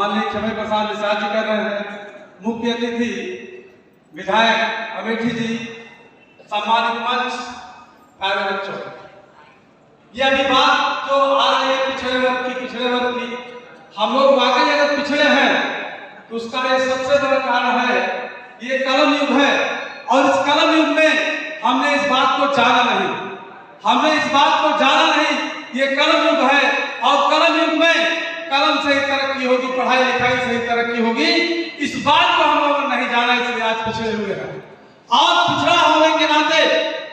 माननीय क्षमा प्रसाद निषाद जी कर रहे हैं। मुख्य अतिथि विधायक अमेठी जी, सम्मानित मंच, प्यारे बच्चों, ये अभी बात जो आ रही है पिछड़े वर्ग की, हम लोग वाकई अगर पिछड़े हैं तो उसका ये सबसे बड़ा कारण है ये कलम युग है। और इस कलम युग में हमने इस बात को जाना नहीं, ये कलम युग है। और कलम युग में कलम से ही तरक्की होगी, पढ़ाई लिखाई से ही तरक्की होगी, इस बात को हम लोगों ने नहीं जाना, इसलिए आज पिछड़े हुए हैं। और पिछड़ा होने के नाते,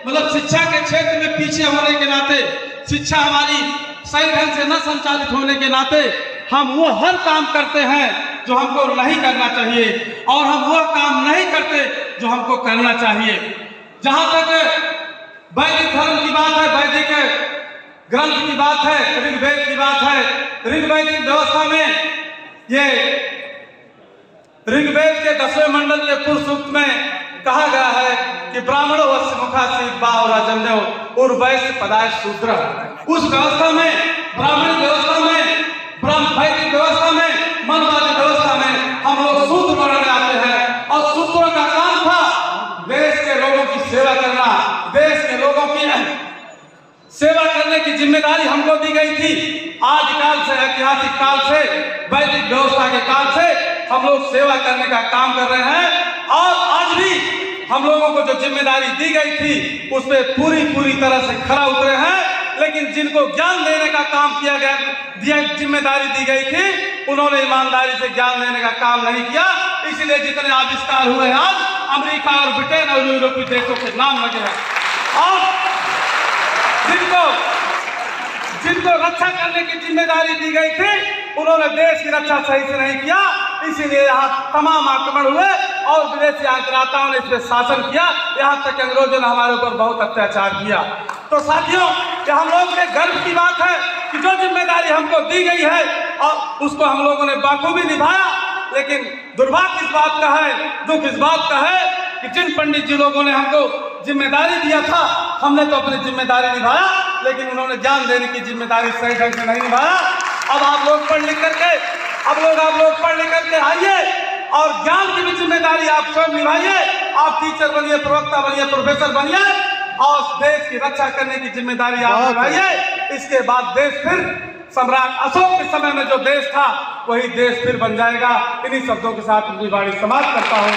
मतलब शिक्षा के क्षेत्र में पीछे होने के नाते, शिक्षा हमारी सही ढंग से न संचालित होने के नाते हम वो हर काम करते हैं जो हमको नहीं करना चाहिए, और हम वह काम नहीं करते जो हमको करना चाहिए। जहां तक वैदिक धर्म की बात है, वैदिक ग्रंथ की बात है, ऋग्वेद की बात है, ऋग्वैदिक व्यवस्था में ये ऋग्वेद के 10वें मंडल के पुरुष सूक्त में कहा गया है कि ब्राह्मणो वस्य मुखासीत बाहुराजन्यो उर्वैश्य पदाय शूद्र। उस व्यवस्था में, ब्राह्मण व्यवस्था में, वैदिक व्यवस्था में, मनवादी व्यवस्था में हम लोग शूद्र वर्ण में आते हैं। और शूद्रों का काम था देश के लोगों की सेवा करना, देश के लोगों की सेवा करने की जिम्मेदारी हमको दी गई थी। आदिकाल से, ऐतिहासिक काल से, वैदिक व्यवस्था के काल से हम लोग सेवा करने का काम कर रहे हैं। और आज भी हम लोगों को जो जिम्मेदारी दी गई थी उसमें पूरी तरह से खरा उतरे हैं। लेकिन जिनको ज्ञान देने का काम किया गया, जिम्मेदारी दी गई थी, उन्होंने ईमानदारी से ज्ञान देने का काम नहीं किया। इसलिए जितने आविष्कार हुए हैं आज, अमेरिका और ब्रिटेन और यूरोपीय देशों के नाम लगे हैं। और जिनको रक्षा करने की जिम्मेदारी दी गई थी, उन्होंने देश की रक्षा सही से नहीं किया। इसीलिए यहाँ तमाम आक्रमण हुए और विदेशी आक्रांताओं ने इस पर शासन किया। यहाँ तक अंग्रेजों ने हमारे ऊपर बहुत अत्याचार किया। तो साथियों, ये हम लोग के गर्व की बात है कि जो जिम्मेदारी हमको दी गई है और उसको हम लोगों ने बाखूबी निभाया। लेकिन दुर्भाग्य इस बात का है, दुख इस बात का है कि जिन पंडित जी लोगों ने हमको जिम्मेदारी दिया था, हमने तो अपनी जिम्मेदारी निभाया, लेकिन उन्होंने ज्ञान देने की जिम्मेदारी सही ढंग से नहीं निभाया। अब आप लोग पढ़ लिख करके आइए और ज्ञान की भी जिम्मेदारी आप स्वयं निभाइए। आप टीचर बनिए, प्रवक्ता बनिए, प्रोफेसर बनिए और देश की रक्षा करने की जिम्मेदारी आप निभाइए। इसके बाद देश फिर सम्राट अशोक के समय में जो देश था वही देश फिर बन जाएगा। इन्हीं शब्दों के साथ अपनी वाणी समाप्त करता हूँ।